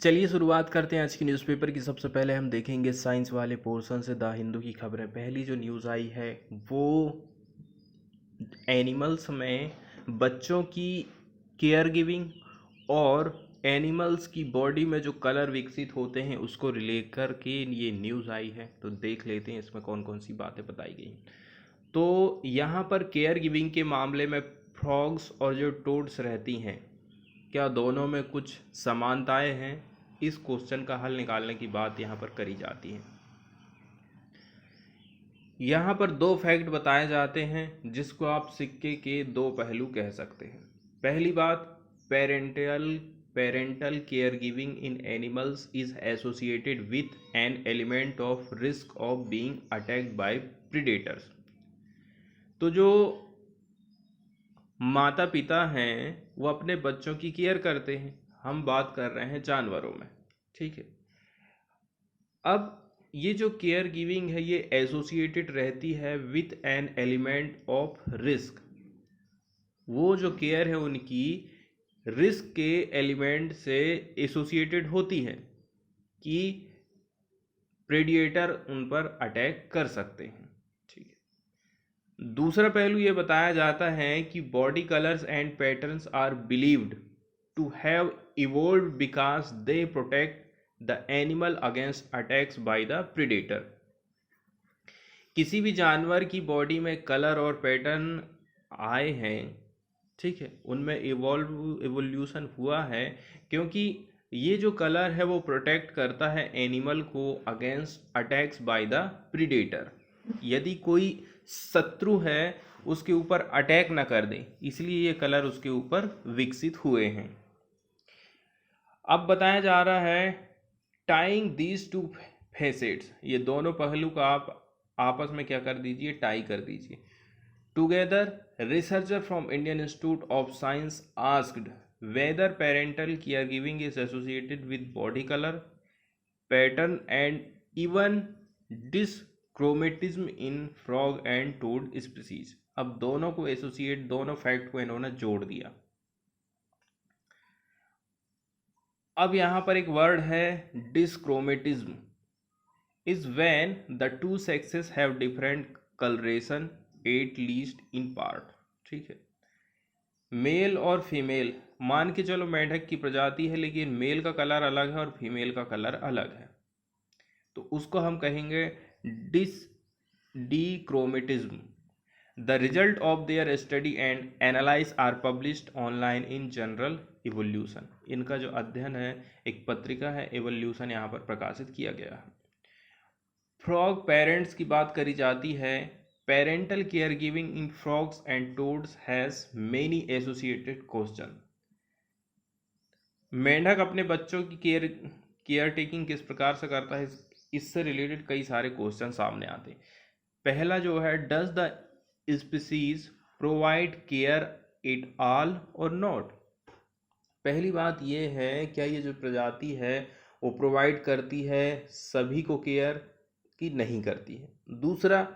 चलिए शुरुआत करते हैं आज की न्यूज़पेपर की। सबसे पहले हम देखेंगे साइंस वाले पोर्शन से द हिंदू की खबरें। पहली जो न्यूज़ आई है वो एनिमल्स में बच्चों की केयर गिविंग और एनिमल्स की बॉडी में जो कलर विकसित होते हैं उसको रिलेट करके ये न्यूज़ आई है। तो देख लेते हैं इसमें कौन कौन सी बातें बताई गई। तो यहाँ पर केयर गिविंग के मामले में फ्रॉग्स और जो टोड्स रहती हैं, क्या दोनों में कुछ समानताएं हैं? इस क्वेश्चन का हल निकालने की बात यहाँ पर करी जाती है। यहाँ पर दो फैक्ट बताए जाते हैं जिसको आप सिक्के के दो पहलू कह सकते हैं। पहली बात, parental care giving in animals is associated with an element of risk of being attacked by predators. तो जो माता पिता हैं वो अपने बच्चों की केयर करते हैं। हम बात कर रहे हैं जानवरों में, ठीक है। अब ये जो केयर गिविंग है ये एसोसिएटेड रहती है with an element of risk. वो जो केयर है उनकी रिस्क के एलिमेंट से एसोसिएटेड होती है कि प्रेडिएटर उन पर अटैक कर सकते हैं, ठीक है। दूसरा पहलू ये बताया जाता है कि body colours and patterns are believed to have evolved because they protect the animal against attacks by the predator. किसी भी जानवर की बॉडी में कलर और पैटर्न आए हैं, ठीक है, उनमें इवोल्यूशन हुआ है क्योंकि ये जो कलर है वो प्रोटेक्ट करता है एनिमल को against attacks by the predator. यदि कोई शत्रु है उसके ऊपर अटैक ना कर दे, इसलिए ये कलर उसके ऊपर विकसित हुए हैं। अब बताया जा रहा है टाइंग दीज टू फेसेट्स, ये दोनों पहलू का आप आपस में क्या कर दीजिए, टाई कर दीजिए। Together researcher from Indian Institute of Science asked whether parental care giving is associated with body colour pattern and even dichromatism in frog and toad species. अब दोनों को एसोसिएट, दोनों फैक्ट को इन्होंने जोड़ दिया। अब यहाँ पर एक वर्ड है dichromatism, is when the two sexes have different colouration at least in part, ठीक है। मेल और फीमेल, मान के चलो मेंढक की प्रजाति है लेकिन मेल का कलर अलग है और फीमेल का कलर अलग है, तो उसको हम कहेंगे dichromatism. The result of their study and analyse are published online in journal Evolution. इनका जो अध्ययन है एक पत्रिका है इवोल्यूशन, यहाँ पर प्रकाशित किया गया है। फ्रॉग पेरेंट्स की बात करी जाती है। Parental care giving in frogs and toads has many associated question. मेंढक अपने बच्चों की केयर टेकिंग किस प्रकार से करता है, इससे रिलेटेड कई सारे क्वेश्चन सामने आते हैं। पहला जो है, does the species provide care it all और नॉट। पहली बात ये है, क्या ये जो प्रजाति है वो प्रोवाइड करती है सभी को केयर की नहीं करती है। दूसरा,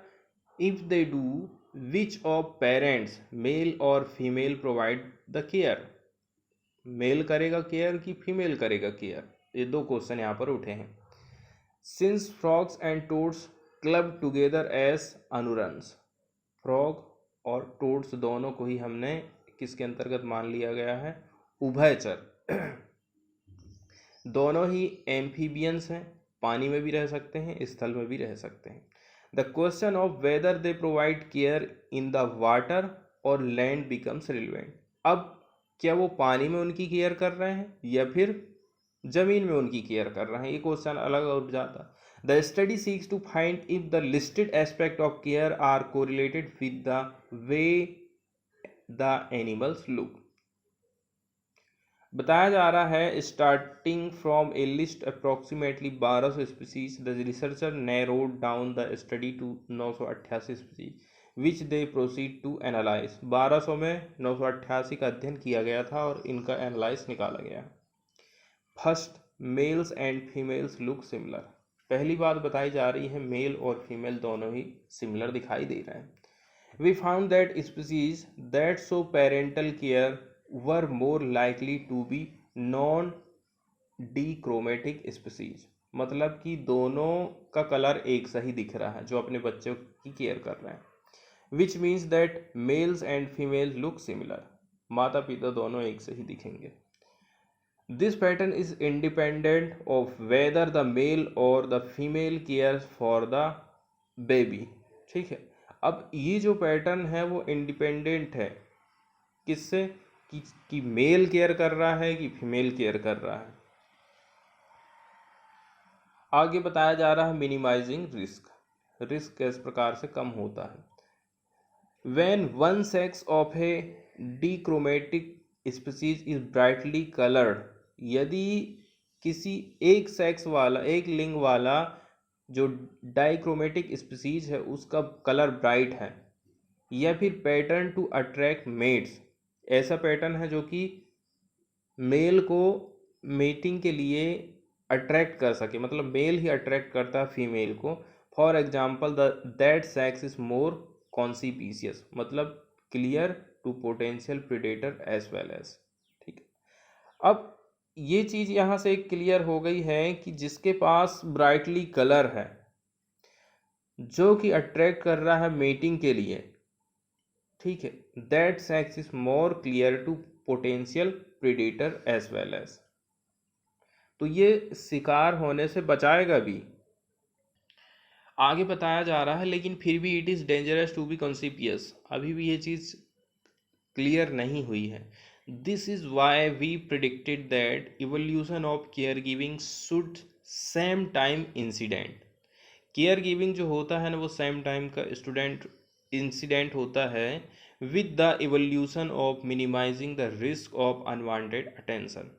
if they do which of parents male और female provide the care, male करेगा केयर कि फीमेल करेगा केयर, ये दो क्वेश्चन यहाँ पर उठे हैं। Since frogs and toads club together as anurans, frog और टोड्स दोनों को ही हमने किसके अंतर्गत मान लिया गया है, उभयचर। दोनों ही एम्फीबियंस हैं, पानी में भी रह सकते हैं, स्थल में भी रह सकते हैं। The question of whether they provide care in the water और लैंड बिकम्स रिलेवेंट। अब क्या वो पानी में उनकी केयर कर रहे हैं या फिर जमीन में उनकी केयर कर रहे हैं, ये क्वेश्चन अलग हो जाता। The study seeks to find if the listed aspect of care are correlated with the way the animals look. बताया जा रहा है starting from a list approximately 1200 species, the researcher narrowed down the study to 988 species which they proceed to analyse. 1200 में 988 का अध्ययन किया गया था और इनका एनालाइज निकाला गया। First, mails and females look similar. पहली बात बताई जा रही है मेल और फीमेल दोनों ही सिमिलर दिखाई दे रहे हैं। We found that species that show parental care were more likely to be dichromatic species, मतलब कि दोनों का कलर एक सा ही दिख रहा है जो अपने बच्चों की केयर कर रहे हैं, which means that males and female look similar, माता पिता दोनों एक से ही दिखेंगे। This pattern is independent of whether the male और the female care for the baby. ठीक है, अब ये जो पैटर्न है वो इंडिपेंडेंट है किससे, कि मेल केयर कर रहा है कि फीमेल केयर कर रहा है। आगे बताया जा रहा है मिनिमाइजिंग रिस्क, रिस्क किस प्रकार से कम होता है। When one sex of a dichromatic species is brightly coloured, यदि किसी एक सेक्स वाला, एक लिंग वाला जो डाइक्रोमेटिक स्पीसीज है उसका कलर ब्राइट है, या फिर पैटर्न टू अट्रैक्ट मेट्स, ऐसा पैटर्न है जो कि मेल को मेटिंग के लिए अट्रैक्ट कर सके, मतलब मेल ही अट्रैक्ट करता है फीमेल को। For example that sex is more conspicuous, मतलब clear to potential predator as well as. ठीक है, अब ये चीज़ यहाँ से क्लियर हो गई है कि जिसके पास ब्राइटली कलर है जो कि अट्रैक्ट कर रहा है मेटिंग के लिए, ठीक है, that sex is more clear to potential predator as well as, तो ये शिकार होने से बचाएगा भी। आगे बताया जा रहा है लेकिन फिर भी it is dangerous to be conspicuous, अभी भी ये चीज़ क्लियर नहीं हुई है। This is why we predicted that evolution of care giving should same time incident, care giving जो होता है ना वो सेम टाइम का स्टूडेंट इंसिडेंट होता है with the evolution of minimising the risk of unwanted attention,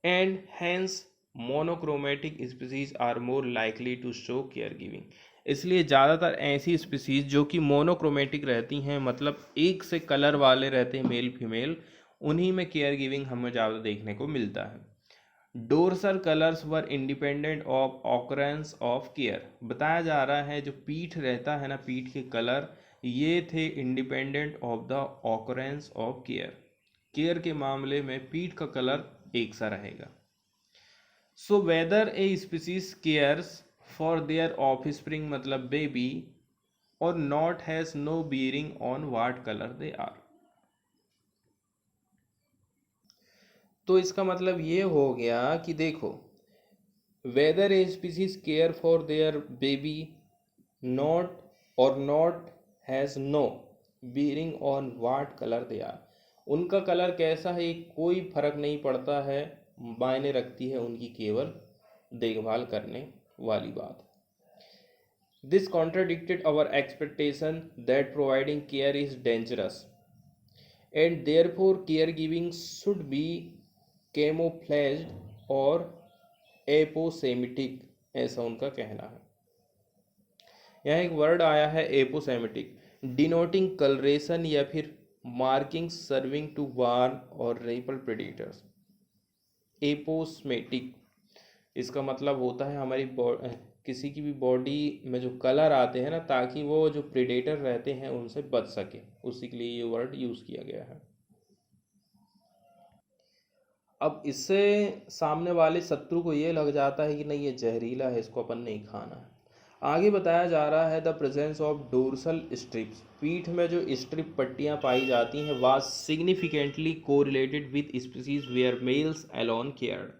and hence monochromatic species are more likely to show care giving. इसलिए ज़्यादातर ऐसी स्पीसीज जो कि मोनोक्रोमेटिक रहती हैं, मतलब एक से कलर वाले रहते हैं मेल फीमेल, उन्हीं में केयर गिविंग हमें ज़्यादा देखने को मिलता है। Dorsal colours were independent of occurrence of care, बताया जा रहा है जो पीठ रहता है ना, पीठ के कलर ये थे independent of the occurrence of care, care के मामले में पीठ का कलर एक सा रहेगा। So whether a species cares for their offspring, मतलब बेबी, और not has no bearing on what colour they are. तो इसका मतलब ये हो गया कि देखो, whether a species care for their baby not और not has no bearing on what colour they are, उनका कलर कैसा है कोई फर्क नहीं पड़ता है, मायने रखती है उनकी केवल देखभाल करने वाली बात। This contradicted our expectation that providing care is dangerous and therefore care giving should be camouflaged और एपोसेमिटिक, ऐसा उनका कहना है। यहाँ एक वर्ड आया है एपोसेमिटिक, डिनोटिंग कलरेशन या फिर मार्किंग सर्विंग टू वार्न और रेपल प्रेडेटर्स। एपोस्मेटिक इसका मतलब होता है हमारी किसी की भी बॉडी में जो कलर आते हैं ना, ताकि वो जो प्रेडेटर रहते हैं उनसे बच सके, उसी के लिए ये वर्ड यूज़ किया गया है। अब इससे सामने वाले शत्रु को ये लग जाता है कि नहीं ये जहरीला है, इसको अपन नहीं खाना है। आगे बताया जा रहा है the presence of dorsal stripes, पीठ में जो स्ट्रिप पट्टियाँ पाई जाती हैं was significantly correlated with species where males alone cared,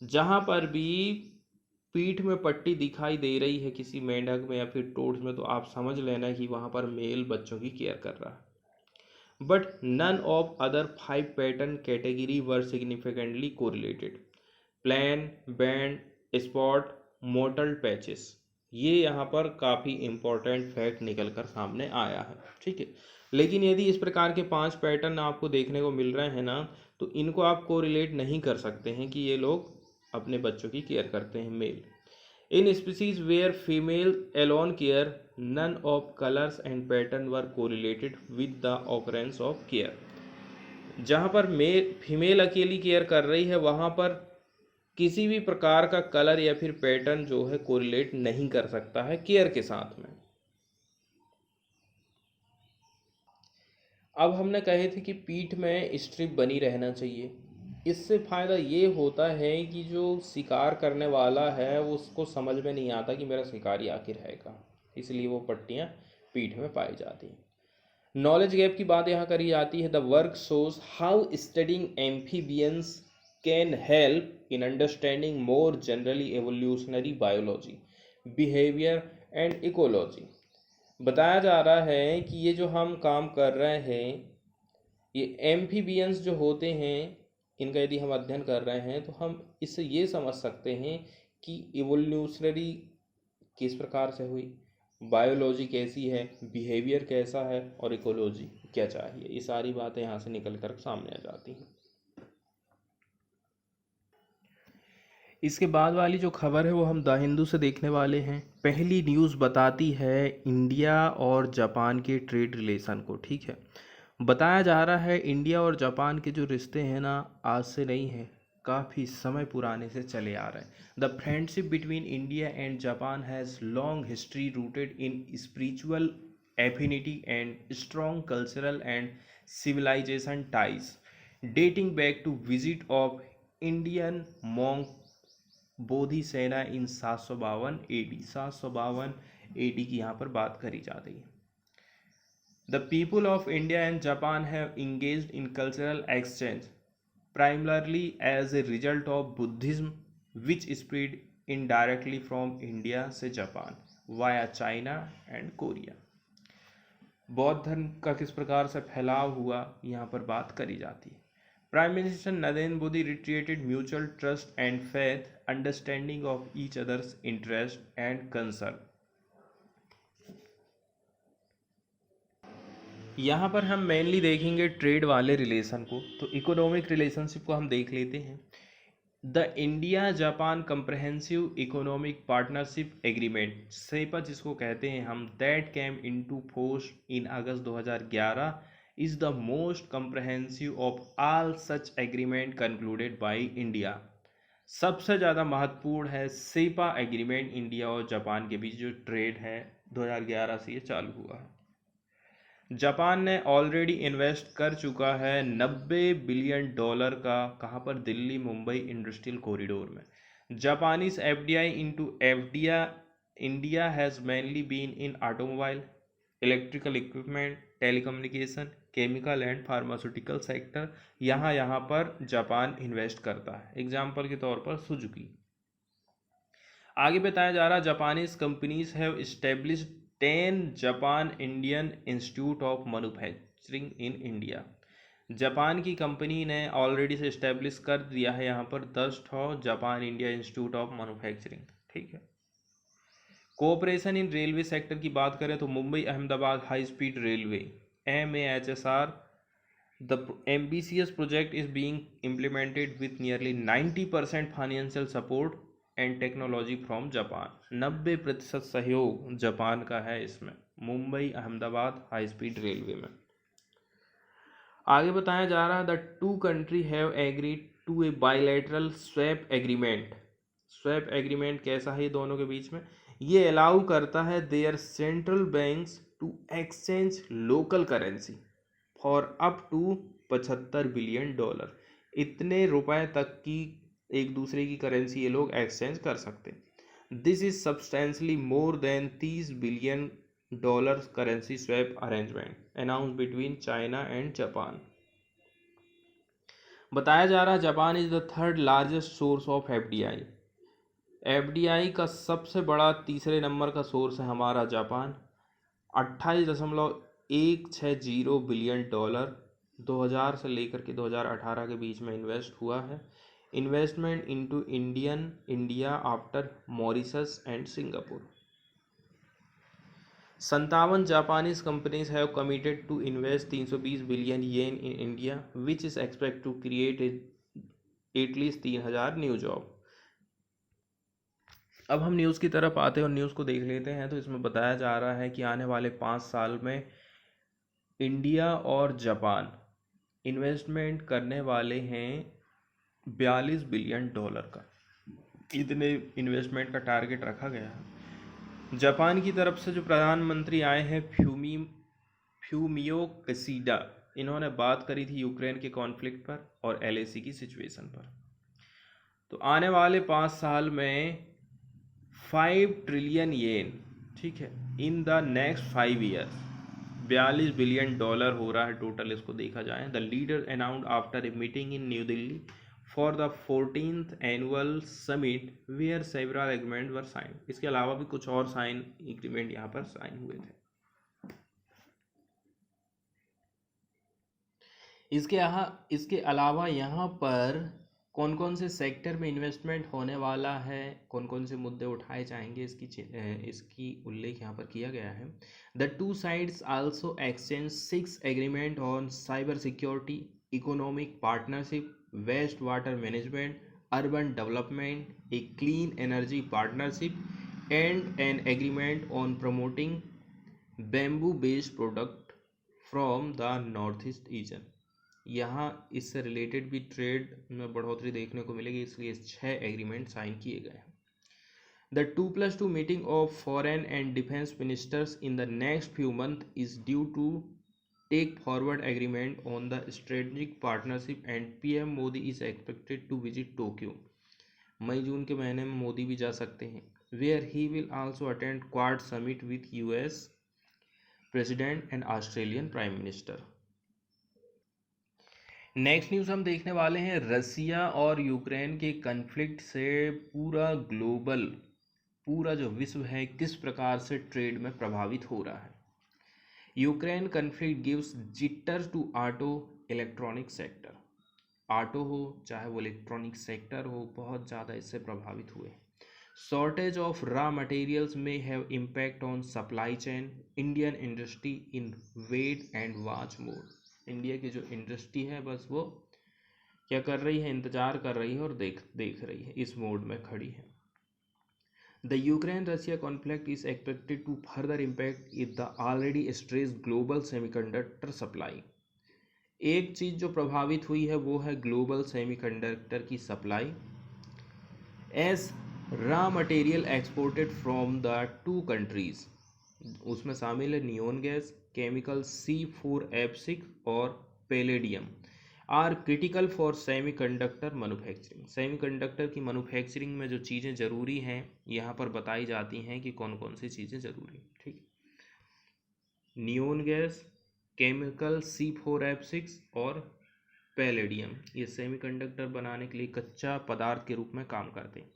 जहाँ पर भी पीठ में पट्टी दिखाई दे रही है किसी मेंढक में या फिर टोड्स में, तो आप समझ लेना कि वहाँ पर मेल बच्चों की केयर कर रहा है। But none of other 5 pattern category were significantly correlated, plain, band, spot, mottled patches, ये यहाँ पर काफ़ी इंपॉर्टेंट फैक्ट निकल कर सामने आया है। ठीक है, लेकिन यदि इस प्रकार के 5 पैटर्न आपको देखने को मिल रहे हैं ना, तो इनको आप कोरिलेट नहीं कर सकते हैं कि ये लोग अपने बच्चों की केयर करते हैं male. In species where female alone care none of colours and pattern were correlated with the occurrence of care, जहाँ पर मेल फीमेल अकेली केयर कर रही है वहाँ पर किसी भी प्रकार का कलर या फिर पैटर्न जो है कोरिलेट नहीं कर सकता है केयर के साथ में। अब हमने कहे थे कि पीठ में स्ट्रिप बनी रहना चाहिए, इससे फ़ायदा ये होता है कि जो शिकार करने वाला है वो उसको समझ में नहीं आता कि मेरा शिकारी आखिर है कहाँ, इसलिए वो पट्टियाँ पीठ में पाई जाती हैं। नॉलेज गैप की बात यहाँ करी जाती है। The work shows how studying amphibians can help in understanding more generally evolutionary biology, behaviour and ecology. बताया जा रहा है कि ये जो हम काम कर रहे हैं, ये एम्फीबियंस जो होते हैं, इनका यदि हम अध्ययन कर रहे हैं तो हम इससे ये समझ सकते हैं कि इवोल्यूशनरी किस प्रकार से हुई, बायोलॉजी कैसी है, बिहेवियर कैसा है और इकोलॉजी क्या चाहिए। ये सारी बातें यहाँ से निकल कर सामने आ जाती हैं। इसके बाद वाली जो खबर है वो हम द हिंदू से देखने वाले हैं। पहली न्यूज़ बताती है इंडिया और जापान के ट्रेड रिलेशन को। ठीक है, बताया जा रहा है इंडिया और जापान के जो रिश्ते हैं ना, आज से नहीं है, काफ़ी समय पुराने से चले आ रहे हैं। The friendship between India and Japan has long history rooted in spiritual affinity and strong cultural and civilisation ties dating back to visit of Indian monk Bodhi Sena in 752 AD। 752 AD की यहाँ पर बात करी जा रही है। The people of India and Japan have engaged in cultural exchange primarily as a result of Buddhism, which spread indirectly from India से Japan via China and Korea। बौद्ध धर्म का किस प्रकार से फैलाव हुआ, यहाँ पर बात करी जाती है। Prime minister Narendra Modi retreated mutual trust and faith, understanding of each others interest and concern. यहाँ पर हम मेनली देखेंगे ट्रेड वाले रिलेशन को, तो इकोनॉमिक रिलेशनशिप को हम देख लेते हैं। The India Japan comprehensive economic partnership agreement, CEPA जिसको कहते हैं हम, that came into force in August 2011 is the most comprehensive of all such agreement concluded by India. सबसे ज़्यादा महत्वपूर्ण है सेपा एग्रीमेंट इंडिया और जापान के बीच जो ट्रेड है 2011 से ये चालू हुआ है। जापान ने ऑलरेडी इन्वेस्ट कर चुका है 90 बिलियन डॉलर का, कहाँ पर, दिल्ली मुंबई इंडस्ट्रियल कॉरिडोर में। Japanese FDI into FDI India has mainly been in automobile, electrical equipment, telecommunication, chemical and pharmaceutical sector. यहाँ पर जापान इन्वेस्ट करता है। एग्जाम्पल के तौर पर सुजुकी। आगे बताया जा रहा, Japanese companies have established 10 Japan Indian Institute of manufacturing in India. Japan की कंपनी ने ऑलरेडी से इस्टेब्लिश कर दिया है यहाँ पर 10 Japan India institute of manufacturing. ठीक है। कोऑपरेशन इन रेलवे सेक्टर की बात करें तो Mumbai Ahmedabad high speed railway MAHSR, the ambitious project is being implemented with nearly 90% financial support and technology from Japan. 90% सहयोग जापान का है इसमें, Mumbai Ahmedabad high speed railway में। आगे बताया जा रहा है, the two country have agreed to a bilateral swap agreement. Swap agreement कैसा है दोनों के बीच में, ये अलाउ करता है their central banks to exchange local currency for up to 75 billion dollar. इतने रुपए तक की एक दूसरे की करेंसी ये लोग एक्सचेंज कर सकते हैं। This is substantially more than 30 billion dollar currency swap arrangement announce between China and Japan. बताया जा रहा है Japan is the third largest source of FDI. FDI का सबसे बड़ा तीसरे नंबर का सोर्स है हमारा जापान। 28.160 बिलियन डॉलर 2000 से लेकर के 2018 के बीच में इन्वेस्ट हुआ है। Investment into India after Mauritius and Singapore. 57 Japanese companies have committed to invest 320 billion yen in India which is expect to create at least 3000 new job. अब हम न्यूज़ की तरफ आते हैं और न्यूज़ को देख लेते हैं। तो इसमें बताया जा रहा है कि आने वाले 5 साल में इंडिया और जापान इन्वेस्टमेंट करने वाले हैं 42 बिलियन डॉलर का। इतने इन्वेस्टमेंट का टारगेट रखा गया है। जापान की तरफ से जो प्रधानमंत्री आए हैं फ्यूमियो किशिडा, इन्होंने बात करी थी यूक्रेन के कॉन्फ्लिक्ट पर और एलएसी की सिचुएशन पर। तो आने वाले 5 साल में 5 ट्रिलियन येन, ठीक है, in the next 5 years, $42 billion हो रहा है टोटल इसको देखा जाए। The leader announced after a meeting in New Delhi for the 14th annual summit where several agreement were sign. इसके अलावा भी कुछ और एग्रीमेंट यहाँ पर साइन हुए थे। इसके अलावा यहाँ पर कौन कौन से सेक्टर में इन्वेस्टमेंट होने वाला है, कौन कौन से मुद्दे उठाए जाएंगे, इसकी उल्लेख यहाँ पर किया गया है। The two sides also exchange 6 agreement on cyber security, economic partnership, waste water management, urban development, a clean energy partnership and an agreement on promoting bamboo based product from the north east region. यहाँ इससे related भी trade में बढ़ोतरी देखने को मिलेगी, इसलिए 6 agreement sign किए गए हैं। The 2+2 meeting of foreign and defence ministers in the next few month is due to take forward agreement on the strategic partnership and PM Modi is expected to visit Tokyo. मई जून के महीने में मोदी भी जा सकते हैं, where he will also attend Quad summit with US president and Australian prime minister. Next news हम देखने वाले हैं, रसिया और यूक्रेन के कन्फ्लिक्ट से पूरा जो विश्व है किस प्रकार से ट्रेड में प्रभावित हो रहा है। Ukraine conflict gives jitter to auto electronic sector. Auto हो चाहे वो इलेक्ट्रॉनिक सेक्टर हो, बहुत ज़्यादा इससे प्रभावित हुए। Shortage of raw materials may have impact on supply chain, Indian industry in wait and watch mode. India की जो इंडस्ट्री है बस वो क्या कर रही है, इंतजार कर रही है और देख रही है, इस मोड में खड़ी है। The Ukraine Russia conflict is expected to further impact if the already stressed global semiconductor supply. एक चीज़ जो प्रभावित हुई है वो है ग्लोबल सेमीकंडक्टर की supply, as raw material exported from the 2 countries, उसमें शामिल है नियोन गैस, केमिकल C4F6 और palladium, are critical for semiconductor manufacturing. Semiconductor की मैन्युफैक्चरिंग में जो चीज़ें ज़रूरी हैं यहाँ पर बताई जाती हैं कि कौन कौन सी चीज़ें ज़रूरी हैं, ठीक। नियोन गैस, केमिकल C4F6 और पैलेडियम, ये सेमीकंडक्टर बनाने के लिए कच्चा पदार्थ के रूप में काम करते हैं।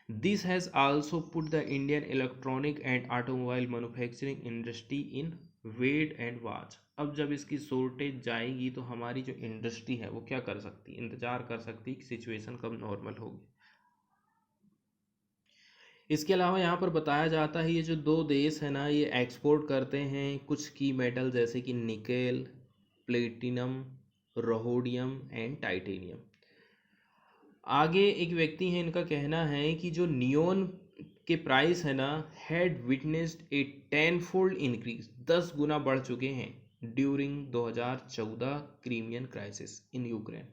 This has also put the Indian electronic and automobile manufacturing industry in wait and watch। अब जब इसकी शॉर्टेज जाएगी तो हमारी जो इंडस्ट्री है वो क्या कर सकती है, इंतजार कर सकती है कि सिचुएशन कब नॉर्मल होगी। इसके अलावा यहाँ पर बताया जाता है ये जो 2 देश है ना, ये एक्सपोर्ट करते हैं कुछ की मेटल जैसे कि निकेल, प्लेटिनम, रोहोडियम एंड टाइटेनियम। आगे एक व्यक्ति हैं, इनका कहना है कि जो नियोन के प्राइस है ना, had witnessed a 10-fold increase, 10 गुना बढ़ चुके हैं during 2014 Crimean crisis in Ukraine,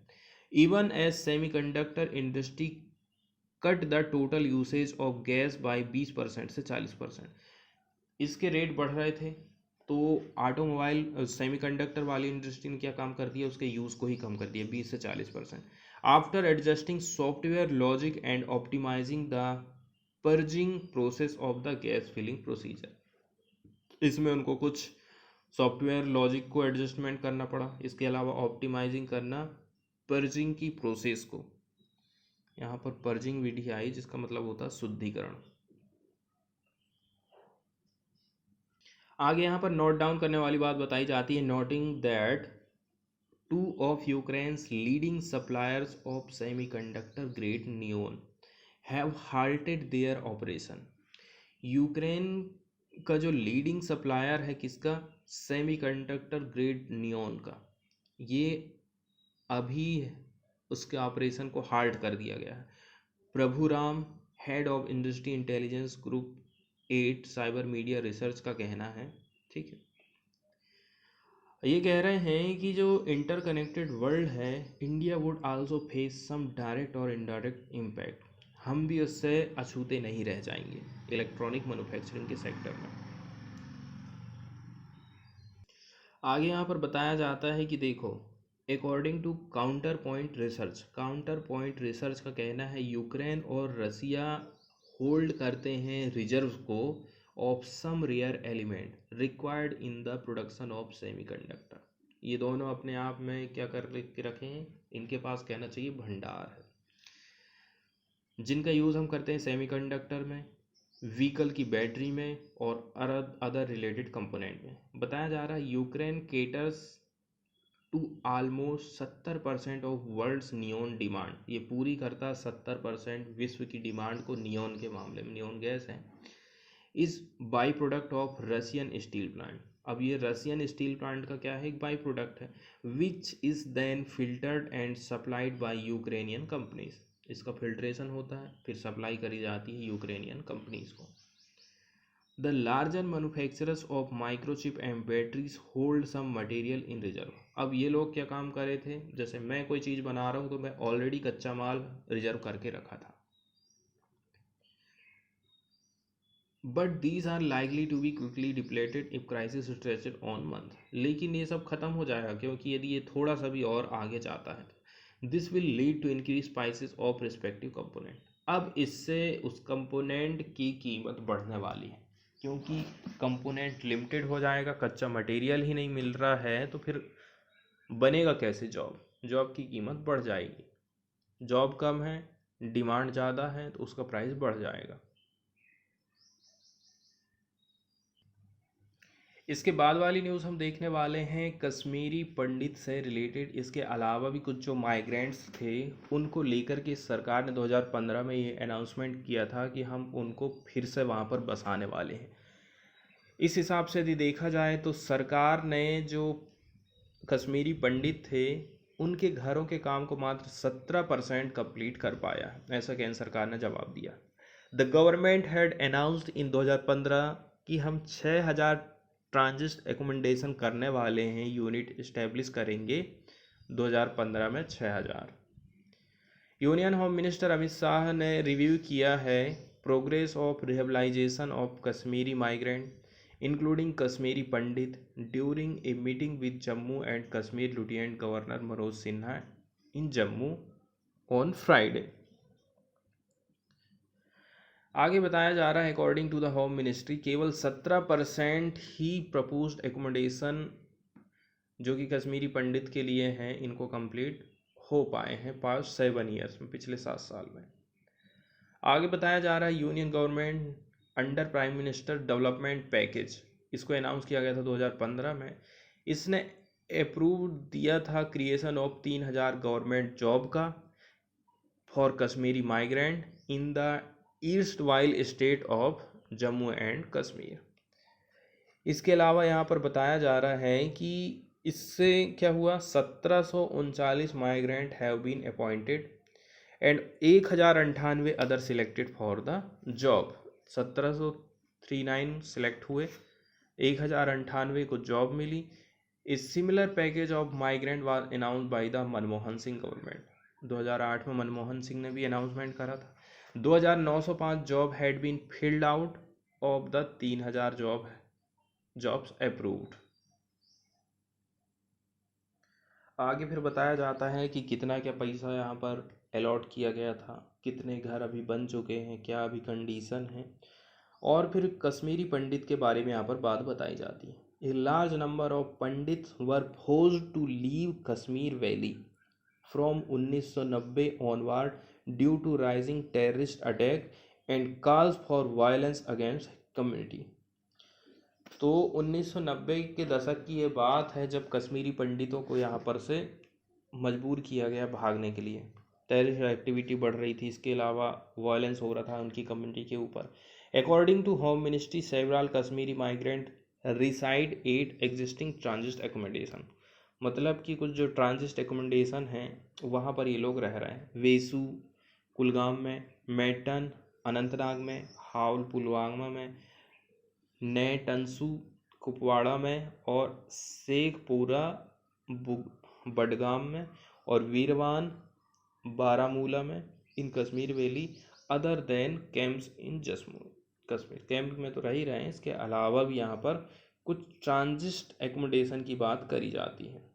even as semiconductor industry cut the total usage of gas by 20% से 40%। इसके रेट बढ़ रहे थे तो ऑटोमोबाइल सेमीकंडक्टर वाली इंडस्ट्री ने क्या काम कर दिया, उसके यूज़ को ही कम कर दिया 20 से 40%। After adjusting software logic and optimising the purging process of the gas filling procedure, इसमें उनको कुछ सॉफ्टवेयर लॉजिक को एडजस्टमेंट करना पड़ा, इसके अलावा ऑप्टिमाइजिंग करना पर्जिंग की प्रोसेस को। यहाँ पर पर्जिंग विधि आई जिसका मतलब होता है शुद्धिकरण। आगे यहाँ पर नोट डाउन करने वाली बात बताई जाती है, noting that 2 of Ukraine's leading suppliers of semiconductor grade neon have halted their operation। Ukraine का जो लीडिंग सप्लायर है किसका, सेमीकंडक्टर ग्रेड नियोन का, ये अभी उसके ऑपरेशन को हाल्ट कर दिया गया है। Prabhuram, head of industry intelligence group 8 cyber media research का कहना है, ठीक है। ये कह रहे हैं कि जो इंटरकनेक्टेड वर्ल्ड है, India would also face some direct और इनडायरेक्ट इम्पैक्ट, हम भी उससे अछूते नहीं रह जाएंगे इलेक्ट्रॉनिक मैन्युफैक्चरिंग के सेक्टर में। आगे यहाँ पर बताया जाता है कि देखो, according to Counterpoint research का कहना है यूक्रेन और रसिया होल्ड करते हैं रिजर्व को of some rare element required in the production of semiconductor. ये दोनों अपने आप में क्या कर के रखे हैं, इनके पास कहना चाहिए भंडार है, जिनका यूज़ हम करते हैं सेमीकंडक्टर में, व्हीकल की बैटरी में और अदर रिलेटेड कंपोनेंट में। बताया जा रहा है Ukraine caters to almost 70% of world's neon demand. ये पूरी करता है 70% विश्व की डिमांड को नियोन के मामले में। नियोन गैस है, is by product of Russian steel plant. अब ये रशियन स्टील प्लांट का क्या है, एक बाई प्रोडक्ट है, which is then filtered and supplied by Ukrainian companies. इसका फिल्ट्रेशन होता है, फिर सप्लाई करी जाती है यूक्रेनियन कंपनीज को। The larger manufacturers of microchip and batteries hold some material in reserve. अब ये लोग क्या काम करे थे, जैसे मैं कोई चीज़ बना रहा हूँ तो मैं ऑलरेडी कच्चा माल रिजर्व करके रखा था, but these are likely to be quickly depleted if crisis stretched on month. लेकिन ये सब खत्म हो जाएगा, क्योंकि यदि ये थोड़ा सा भी और आगे जाता है, this will lead to increase prices of respective component. अब इससे उस कंपोनेंट की कीमत बढ़ने वाली है, क्योंकि कंपोनेंट लिमिटेड हो जाएगा, कच्चा मटेरियल ही नहीं मिल रहा है, तो फिर बनेगा कैसे जॉब, जॉब की कीमत बढ़ जाएगी। जॉब कम है, डिमांड ज़्यादा है, तो उसका प्राइस बढ़ जाएगा। इसके बाद वाली न्यूज़ हम देखने वाले हैं कश्मीरी पंडित से रिलेटेड। इसके अलावा भी कुछ जो माइग्रेंट्स थे उनको लेकर के सरकार ने 2015 में ये अनाउंसमेंट किया था कि हम उनको फिर से वहाँ पर बसाने वाले हैं। इस हिसाब से यदि देखा जाए तो सरकार ने जो कश्मीरी पंडित थे उनके घरों के काम को मात्र 17% कंप्लीट कर पाया है, ऐसा केंद्र सरकार ने जवाब दिया। The government had announced in 2015 कि हम 6000 ट्रांजिट एकोमोडेशन करने वाले हैं, यूनिट इस्टेब्लिश करेंगे 2015 में 6000। Union home minister Amit Shah ने रिव्यू किया है progress of rehabilitation of Kashmiri migrant including Kashmiri Pandit during a meeting with Jammu and Kashmir lieutenant governor Manoj Sinha in Jammu on Friday. आगे बताया जा रहा है according to the home ministry केवल 17% ही प्रपोज्ड एकोमोडेशन जो कि कश्मीरी पंडित के लिए हैं इनको कंप्लीट हो पाए हैं पास्ट 7 ईयर्स में, पिछले 7 साल में। आगे बताया जा रहा है union government under prime minister development package, इसको अनाउंस किया गया था 2015 में। इसने अप्रूव दिया था क्रिएशन ऑफ 3000 गवर्नमेंट जॉब का for Kashmiri migrant in the east while state of Jammu and Kashmir. इसके अलावा यहाँ पर बताया जा रहा है कि इससे क्या हुआ, 1739 migrant have been appointed and 1098 other selected for the job. 1739 select हुए, 1098 को जॉब मिली। इस similar package of migrant was announced by the Manmohan Singh government. 2008 में मनमोहन सिंह ने भी अनाउंसमेंट करा था। 2905 job had been filled out of the 3000 jobs approved. आगे फिर बताया जाता है कि कितना क्या पैसा यहाँ पर अलॉट किया गया था, कितने घर अभी बन चुके हैं, क्या अभी कंडीशन है, और फिर कश्मीरी पंडित के बारे में यहाँ पर बात बताई जाती है। A large number of pandits were forced to leave Kashmir valley from 1990 onward due to rising terrorist attack and calls for violence against community. तो 1990 के दशक की ये बात है जब कश्मीरी पंडितों को यहाँ पर से मजबूर किया गया भागने के लिए। टेररिस्ट एक्टिविटी बढ़ रही थी, इसके अलावा वायलेंस हो रहा था उनकी कम्युनिटी के ऊपर। According to home ministry several Kashmiri migrant reside 8 existing transit accommodation. मतलब कि कुछ जो ट्रांजिट एकोमोडेशन हैं वहाँ पर ये लोग रह रहे हैं। वेसू कुलगाम में, मेटन अनंतनाग में, हावल पुलवामा में, नए टंसू कुपवाड़ा में और शेखपुरा बडगाम में और वीरवान बारामूला में in Kashmir valley other than camps in Jammu Kashmir. Camp में तो रह ही रहे हैं, इसके अलावा भी यहाँ पर कुछ ट्रांजिस्ट एकोमोडेशन की बात करी जाती है।